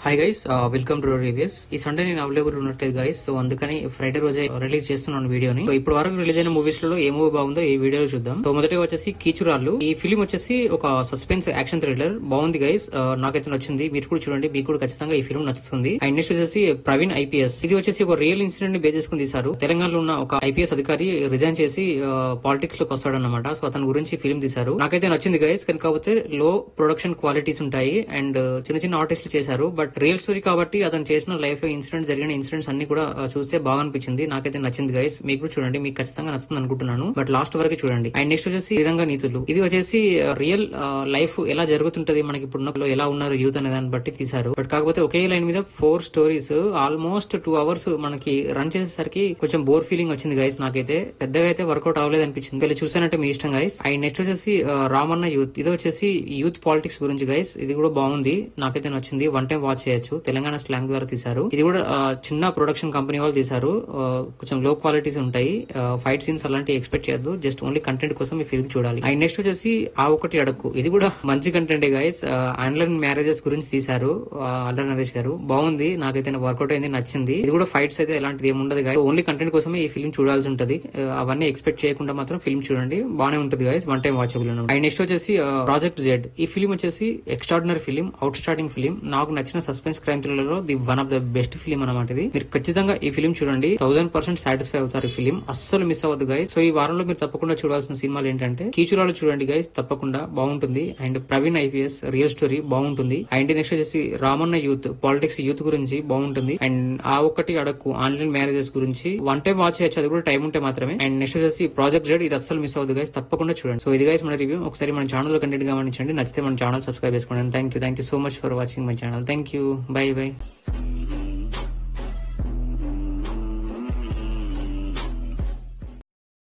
Hi guys, welcome two reviews. ఈ Sunday నేను available ఉన్నట్లేదు guys. So అందుకని ఫ్రైడే రోజే రిలీజ్ చేస్తున్నాను వీడియోని. సో ఇప్పుడు వరకు రిలీజ్ అయిన మూవీస్ లో ఏ మూవీ బాగుందో ఈ వీడియోలో చూద్దాం. సో మొదటిగా వచ్చేసి కీచురాళ్ళు. ఈ ఫిలిం వచ్చేసి ఒక సస్పెన్స్ యాక్షన్ థ్రిల్లర్ బాగుంది గైస్. నాకైతే నచ్చింది. మీరు కూడా చూడండి, మీకు కూడా ఖచ్చితంగా ఈ ఫిలిం నచ్చుతుంది. అండ్ నెక్స్ట్ వచ్చేసి ప్రవీణ్ ఐపీఎస్. ఇది వచ్చేసి ఒక రియల్ ఇన్సిడెంట్ ని బేస్ చేసుకుని తీశారు. తెలంగాణలో ఉన్న ఒక ఐపీఎస్ అధికారి రిజైన్ చేసి పాలిటిక్స్ లోకి వస్తాడన్నమాట. సో అతని గురించి ఫిలిం తీశారు. నాకైతే నచ్చింది గైస్. కానీ కాకపోతే లో ప్రొడక్షన్ క్వాలిటీస్ ఉంటాయి అండ్ చిన్న చిన్న ఆర్టిస్టులు చేశారు. బట్ రియల్ స్టోరీ కాబట్టి అతను చేసిన లైఫ్ లో జరిగిన ఇన్సిడెంట్స్ అన్ని కూడా చూస్తే బాగా అనిపించింది. నాకైతే నచ్చింది గైస్. మీకు కూడా చూడండి, మీకు ఖచ్చితంగా నచ్చుతుంది అనుకుంటున్నాను. బట్ లాస్ట్ వరకు చూడండి. అండ్ నెక్స్ట్ వచ్చేసి శ్రీరంగ నీతులు. ఇది వచ్చేసి రియల్ లైఫ్ ఎలా జరుగుతుంటది, మనకి ఇప్పుడు ఎలా ఉన్నారు యూత్ అనే దాన్ని బట్టి తీశారు. బట్ కాకపోతే ఒకే లైన్ మీద 4 స్టోరీస్ ఆల్మోస్ట్ 2 అవర్స్ మనకి రన్ చేసేసరికి కొంచెం బోర్ ఫీలింగ్ వచ్చింది గైస్. నాకైతే పెద్దగా అయితే వర్కౌట్ అవ్వలేదు అనిపించింది. వెళ్ళి చూసానంటే మీ ఇష్టం గైస్. అండ్ నెక్స్ట్ వచ్చేసి రామన్న యూత్. ఇది వచ్చేసి యూత్ పాలిటిక్స్ గురించి గైస్. ఇది కూడా బాగుంది, నాకైతే నచ్చింది. వన్ టైం వాచ్ చేయొచ్చు. తెలంగాణ స్లాంగ్ ద్వారా తీశారు. ఇది కూడా చిన్న ప్రొడక్షన్ కంపెనీ వాళ్ళు తీశారు. కొంచెం లో క్వాలిటీస్ ఉంటాయి. ఫైట్ సీన్స్ అలాంటివి ఎక్స్పెక్ట్ చేయొద్దు. జస్ట్ ఓన్లీ కంటెంట్ కోసం ఈ ఫిల్మ్ చూడాలి. అండ్ నెక్స్ట్ వచ్చేసి ఆ ఒకటి అడక్కు. ఇది కూడా మంచి కంటెంట్ గైస్. ఆన్లైన్ మ్యారేజెస్ గురించి తీశారు అల్లరి నరేష్ గారు. బాగుంది, నాకైతే వర్కౌట్ అయింది, నచ్చింది. ఇది కూడా ఫైట్స్ అయితే ఎలాంటిది ఏముండదు గైస్. ఓన్లీ కంటెంట్ కోసమే ఈ ఫిల్మ్ చూడాల్సి ఉంటది. అవన్నీ ఎక్స్పెక్ట్ చేయకుండా మాత్రం ఫిల్మ్ చూడండి, బానే ఉంటుంది guys. One time watchable. And next వచ్చేసి ప్రాజెక్ట్ జెడ్. ఈ ఫిల్మ్ వచ్చేసి extraordinary film, out standing film. నాకు నచ్చిన సస్పెన్స్ క్రైమ్ థ్రిల్లర్ లో the one of the best film అనమాట ఇది. మీరు ఖచ్చితంగా ఈ ఫిల్మ్ చూడండి, 1000% సాటిస్ఫై అవుతారు. ఈ ఫిల్మ్ అస్సలు మిస్ అవ్వద్దు గైస్. సో ఈ వారంలో మీరు తప్పకుండా చూడాల్సిన సినిమాలు ఏంటంటే కీచురాలు చూడండి గైస్, తప్పకుండా బాగుంటుంది. And Praveen IPS real story బాగుంటుంది. అండ్ నెక్స్ట్ వచ్చేసి రామన్న యూత్ పాలిటిక్స్ యూత్ గురించి బాగుంటుంది. అండ్ ఆ ఒక్కటి అడక్కు ఆన్లైన్ మ్యారేజెస్ గురించి వన్ టైం వాచ్ చేయొచ్చు, అది కూడా టైం ఉంటే మాత్రమే. అండ్ నెక్స్ట్ వచ్చేసి ప్రాజెక్ట్ జెడ్. ఇది అస్సలు మిస్ అవ్వదు గైస్, తప్పకుండా చూడండి. సో ఇది గైస్ మన రివ్యూ. ఒకసారి మన ఛానల్ లో కంటెంట్ గమనించండి, నచ్చితే మన ఛానల్ సబ్స్క్రైబ్ చేసుకోండి. Thank you so much for watching my channel. Thank you, by by.